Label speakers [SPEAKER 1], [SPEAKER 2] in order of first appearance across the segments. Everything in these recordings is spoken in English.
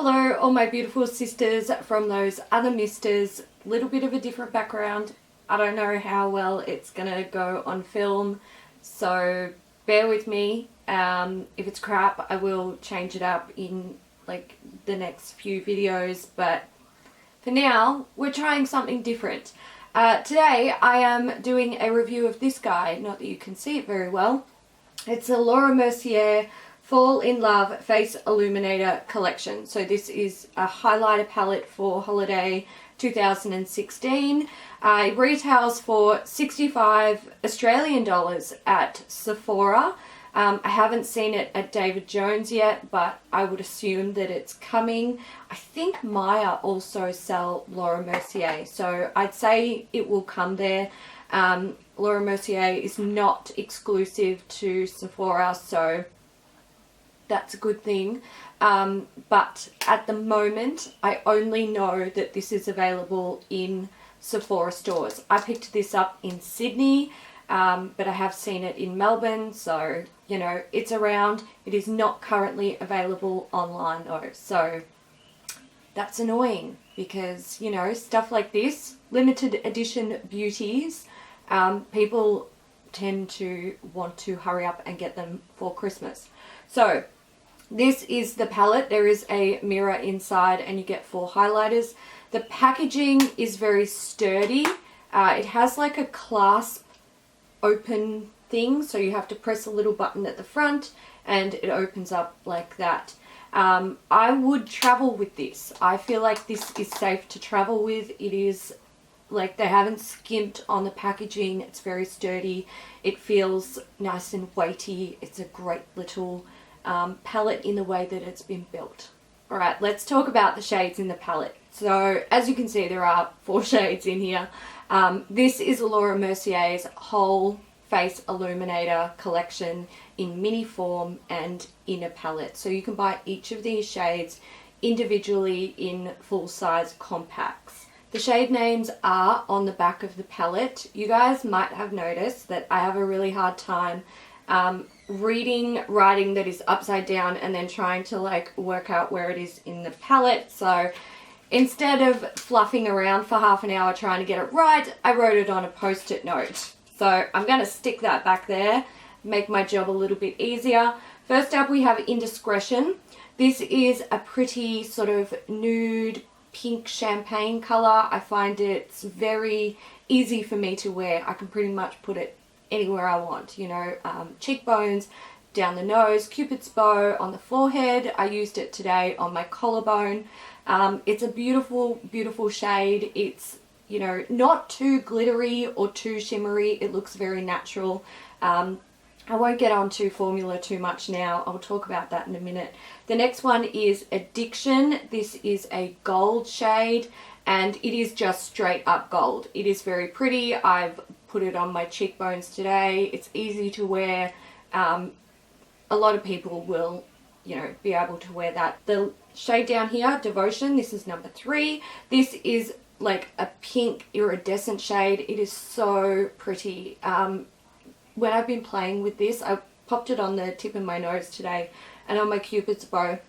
[SPEAKER 1] Hello all my beautiful sisters from those other misters. Little bit of a different background. I don't know how well it's gonna go on film, so bear with me. If it's crap, I will change it up in like the next few videos, but for now we're trying something different. Today I am doing a review of this guy, not that you can see it very well. It's a Laura Mercier Fall in Love Face Illuminator collection. So this is a highlighter palette for holiday 2016. It retails for 65 Australian dollars at Sephora. I haven't seen it at David Jones yet, but I would assume that it's coming. I think Maya also sell Laura Mercier, so I'd say it will come there. Laura Mercier is not exclusive to Sephora, so that's a good thing. But at the moment, I only know that this is available in Sephora stores. I picked this up in Sydney, but I have seen it in Melbourne, so you know it's around. It is not currently available online though, so that's annoying because you know stuff like this, limited edition beauties, people tend to want to hurry up and get them for Christmas. So this is the palette. There is a mirror inside and you get 4 highlighters. The packaging is very sturdy. It has like a clasp open thing, so you have to press a little button at the front and it opens up like that. I would travel with this. I feel like this is safe to travel with. It is like they haven't skimped on the packaging. It's very sturdy. It feels nice and weighty. It's a great little palette in the way that it's been built. Alright, let's talk about the shades in the palette. So as you can see, there are 4 shades in here. This is Laura Mercier's whole face illuminator collection in mini form and in a palette. So you can buy each of these shades individually in full size compacts. The shade names are on the back of the palette. You guys might have noticed that I have a really hard time reading writing that is upside down and then trying to like work out where it is in the palette. So instead of fluffing around for half an hour trying to get it right, I wrote it on a post-it note. So I'm going to stick that back there, make my job a little bit easier. First up we have Indiscretion. This is a pretty sort of nude pink champagne color. I find it's very easy for me to wear. I can pretty much put it anywhere I want, you know, cheekbones, down the nose, cupid's bow, on the forehead. I used it today on my collarbone. It's a beautiful, beautiful shade. It's, you know, not too glittery or too shimmery. It looks very natural. I won't get onto formula too much now. I'll talk about that in a minute. The next one is Addiction. This is a gold shade and it is just straight up gold. It is very pretty. I've put it on my cheekbones today. It's easy to wear. A lot of people will, you know, be able to wear that. The shade down here, Devotion, this is number 3. This is like a pink iridescent shade. It is so pretty. When I've been playing with this, I popped it on the tip of my nose today and on my cupid's bow.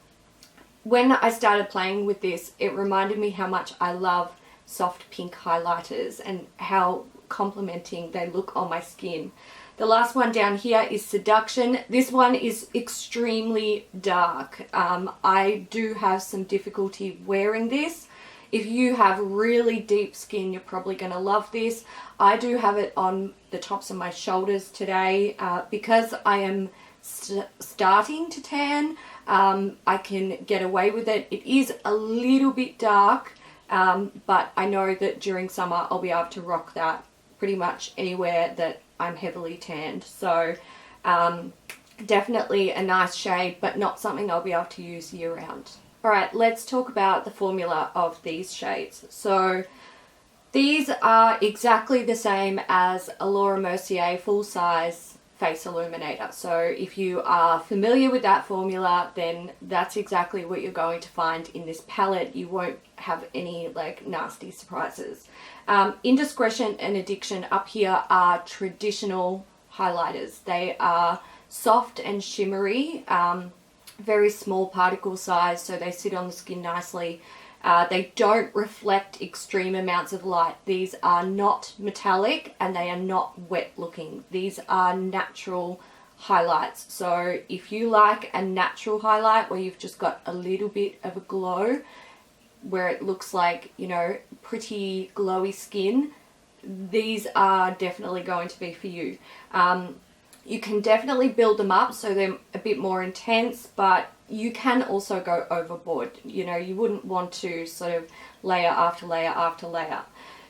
[SPEAKER 1] When I started playing with this, it reminded me how much I love soft pink highlighters and how complementing they look on my skin. The last one down here is Seduction. This one is extremely dark. I do have some difficulty wearing this. If you have really deep skin, you're probably going to love this. I do have it on the tops of my shoulders today because I am starting to tan. I can get away with it. It is a little bit dark, but I know that during summer I'll be able to rock that pretty much anywhere that I'm heavily tanned. So definitely a nice shade, but not something I'll be able to use year round. Alright, let's talk about the formula of these shades. So these are exactly the same as a Laura Mercier full size face illuminator. So if you are familiar with that formula, then that's exactly what you're going to find in this palette. You won't have any like nasty surprises. Indiscretion and Addiction up here are traditional highlighters. They are soft and shimmery. very small particle size, so they sit on the skin nicely. They don't reflect extreme amounts of light. These are not metallic and they are not wet looking. These are natural highlights. So if you like a natural highlight where you've just got a little bit of a glow, where it looks like, you know, pretty glowy skin, these are definitely going to be for you. You can definitely build them up so they're a bit more intense, but you can also go overboard. You know, you wouldn't want to sort of layer after layer after layer.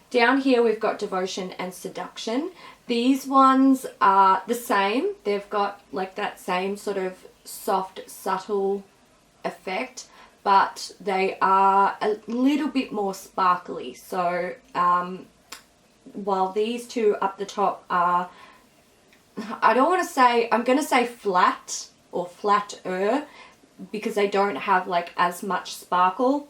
[SPEAKER 1] Down here we've got Devotion and Seduction. These ones are the same. They've got like that same sort of soft, subtle effect, but they are a little bit more sparkly. So while these two up the top are, I don't want to say, I'm going to say flat or flatter, because they don't have like as much sparkle.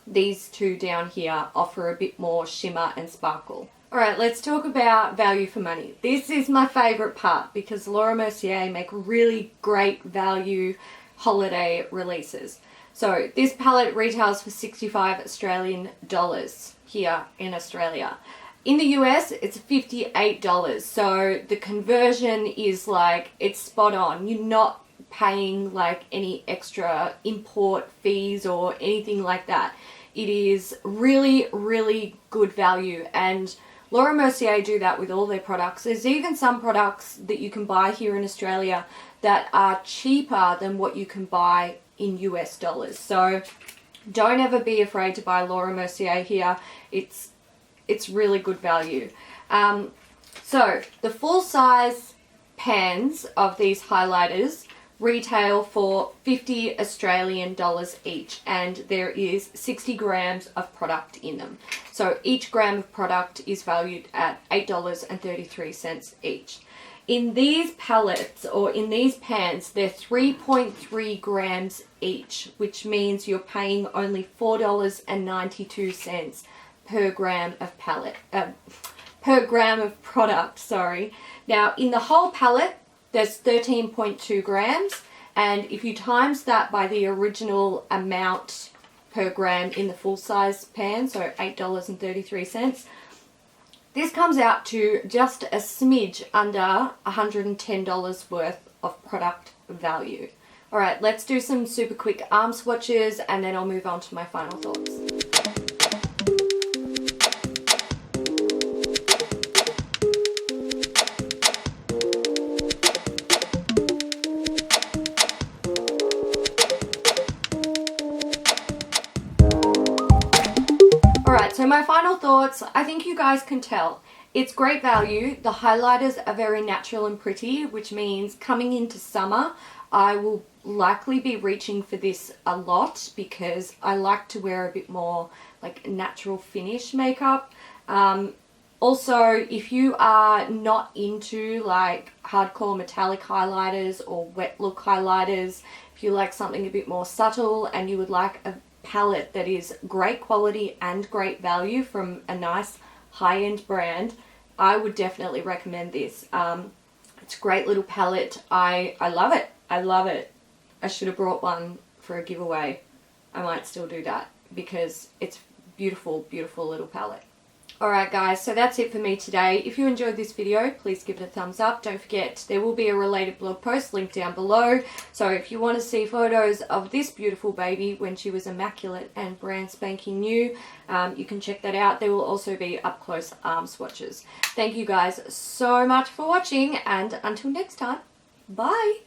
[SPEAKER 1] These two down here offer a bit more shimmer and sparkle. Alright, let's talk about value for money. This is my favourite part because Laura Mercier make really great value holiday releases. So this palette retails for 65 Australian dollars here in Australia. In the US, it's $58. So the conversion is like, it's spot on. You're not paying like any extra import fees or anything like that. It is really, really good value, and Laura Mercier do that with all their products. There's even some products that you can buy here in Australia that are cheaper than what you can buy in US dollars. So don't ever be afraid to buy Laura Mercier here. It's really good value. So the full size pans of these highlighters retail for 50 Australian dollars each, and there is 60 grams of product in them. So each gram of product is valued at $8.33 each. In these palettes, or in these pans, they're 3.3 grams each, which means you're paying only $4.92 per gram of per gram of product, sorry. Now, in the whole palette, there's 13.2 grams, and if you times that by the original amount per gram in the full size pan, so $8.33, this comes out to just a smidge under $110 worth of product value. Alright, let's do some super quick arm swatches and then I'll move on to my final thoughts. So my final thoughts, I think you guys can tell. It's great value. The highlighters are very natural and pretty, which means coming into summer, I will likely be reaching for this a lot because I like to wear a bit more like natural finish makeup. Also, if you are not into like hardcore metallic highlighters or wet look highlighters, if you like something a bit more subtle and you would like a palette that is great quality and great value from a nice high-end brand, I would definitely recommend this. It's a great little palette. I love it. I love it. I should have brought one for a giveaway. I might still do that because it's beautiful, beautiful little palette. Alright guys, so that's it for me today. If you enjoyed this video, please give it a thumbs up. Don't forget, there will be a related blog post linked down below. So if you want to see photos of this beautiful baby when she was immaculate and brand spanking new, you can check that out. There will also be up close arm swatches. Thank you guys so much for watching, and until next time, bye!